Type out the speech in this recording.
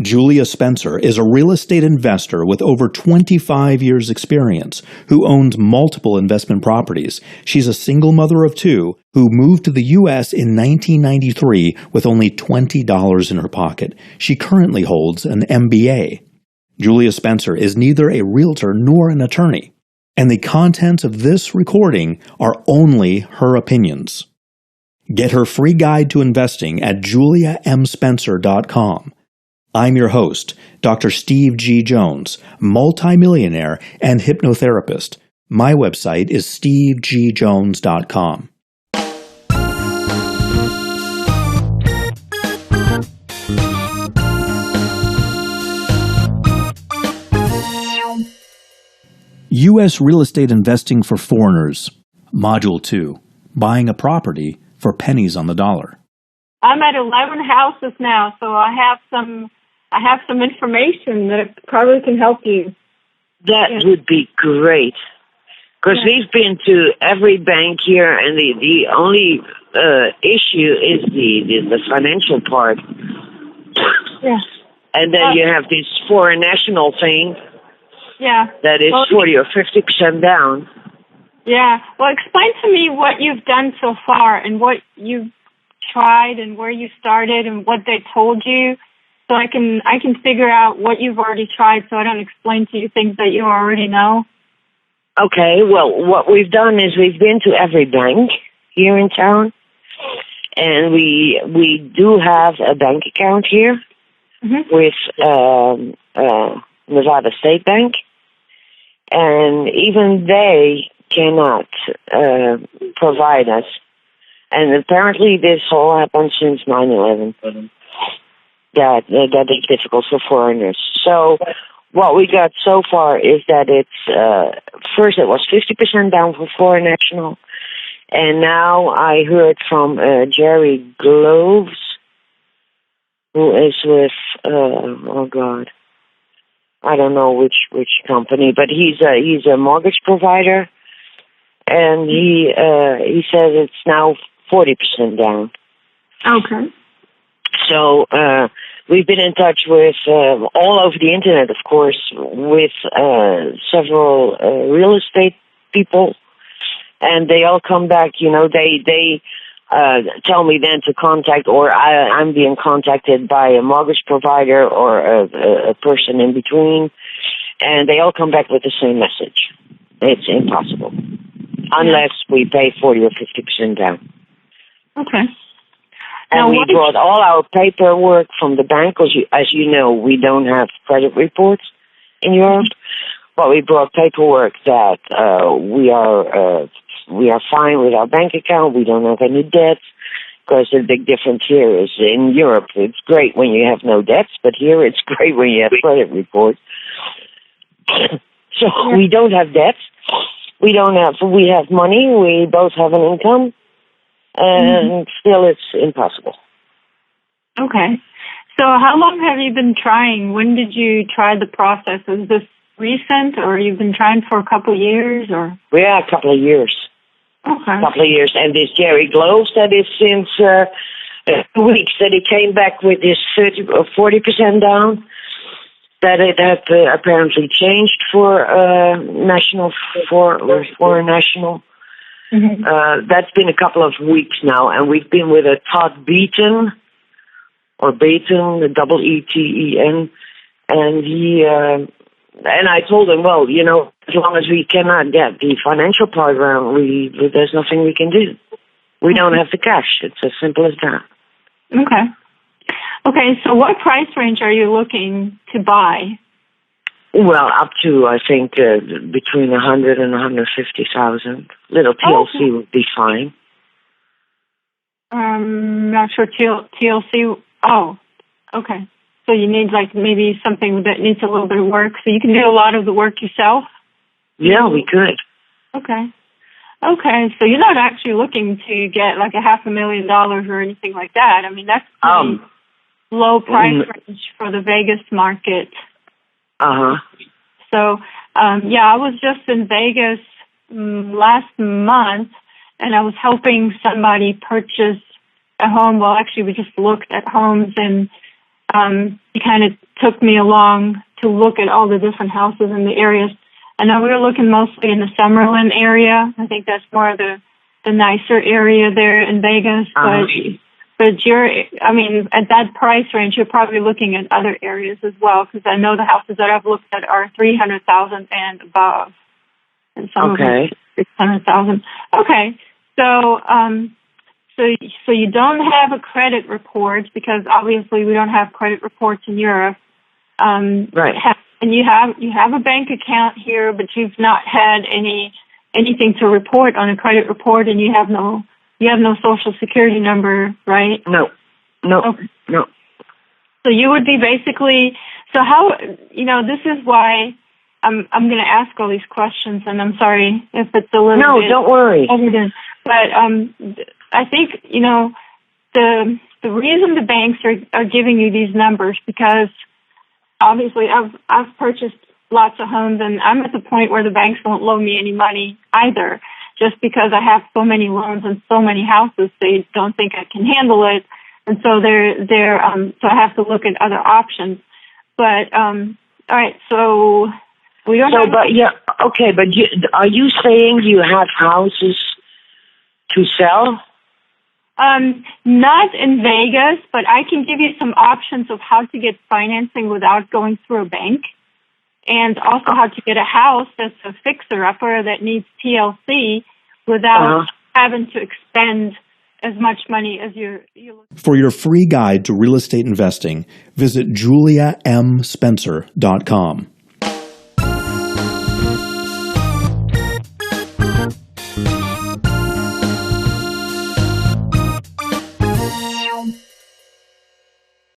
Julia Spencer is a real estate investor with over 25 years' experience who owns multiple investment properties. She's a single mother of two who moved to the U.S. in 1993 with only $20 in her pocket. She currently holds an MBA. Julia Spencer is neither a realtor nor an attorney, and the contents of this recording are only her opinions. Get her free guide to investing at juliamspencer.com. I'm your host, Dr. Steve G. Jones, multimillionaire and hypnotherapist. My website is stevegjones.com. U.S. Real Estate Investing for Foreigners, Module 2, Buying a Property for Pennies on the Dollar. I'm at 11 houses now, so I have some information that probably can help you. That would be great. Because we've been to every bank here, and the only issue is the financial part. Yeah. And then you have this foreign national thing. Yeah. That is 40 or 50% down. Yeah. Well, explain to me what you've done so far and what you've tried and where you started and what they told you, so I can figure out what you've already tried, so I don't explain to you things that you already know. Okay, well, what we've done is we've been to every bank here in town, and we do have a bank account here with Nevada State Bank, and even they cannot provide us. And apparently this all happened since 9/11. That is difficult for foreigners. So what we got so far is that it's, first it was 50% down for foreign national. And now I heard from Jerry Gloves, who is with, I don't know which company, but he's a mortgage provider. And he says it's now 40% down. Okay. So we've been in touch with all over the internet, of course, with several real estate people, and they all come back. You know, they tell me then to contact, or I'm being contacted by a mortgage provider or a person in between, and they all come back with the same message. It's impossible unless we pay 40 or 50% down. Okay. And we brought all our paperwork from the bank, because as you know, we don't have credit reports in Europe. But we brought paperwork that we are fine with our bank account. We don't have any debts, because the big difference here is in Europe, it's great when you have no debts, but here it's great when you have credit reports. So we don't have debts. We have money. We both have an income. And still it's impossible. Okay. So how long have you been trying? When did you try the process? Is this recent, or you've been trying for a couple of years? Or? Yeah, a couple of years. Okay. A couple of years. And this Jerry Gloves, that is since 2 weeks that he came back with this 30 or 40% down, that it had apparently changed for foreign national. That's been a couple of weeks now, and we've been with a Todd Beaton, or Beaton, the Eaten, and he, and I told him, well, you know, as long as we cannot get the financial part around, there's nothing we can do. We don't have the cash. It's as simple as that. Okay. Okay, so what price range are you looking to buy? Well, up to, I think, between 100 and 150,000. Little TLC would be fine. Not sure TLC. Oh, okay. So you need maybe something that needs a little bit of work. So you can do a lot of the work yourself? Yeah, we could. Okay. Okay, so you're not actually looking to get like $500,000 or anything like that. I mean, that's pretty low price range for the Vegas market. So, I was just in Vegas last month, and I was helping somebody purchase a home. Well, actually, we just looked at homes, and he kind of took me along to look at all the different houses in the areas. I know we were looking mostly in the Summerlin area. I think that's more of the nicer area there in Vegas. But at that price range, you're probably looking at other areas as well, because I know the houses that I've looked at are $300,000 and above, and some of them $600,000. Okay, so you don't have a credit report, because obviously we don't have credit reports in Europe. Right. And you have a bank account here, but you've not had anything to report on a credit report, and you have no Social Security number, right? No. Okay. No. So you would be basically, so how, this is why I'm going to ask all these questions, and I'm sorry if it's a little bit. No, don't worry. Overdone. But I think, the reason the banks are giving you these numbers, because obviously I've purchased lots of homes, and I'm at the point where the banks won't loan me any money either, just because I have so many loans and so many houses. They don't think I can handle it, and so so I have to look at other options. But all right, so we don't. So, but yeah, okay. But are you saying you have houses to sell? Not in Vegas, but I can give you some options of how to get financing without going through a bank, and also how to get a house that's a fixer-upper that needs TLC without having to expend as much money as you're looking. For your free guide to real estate investing, visit juliamspencer.com.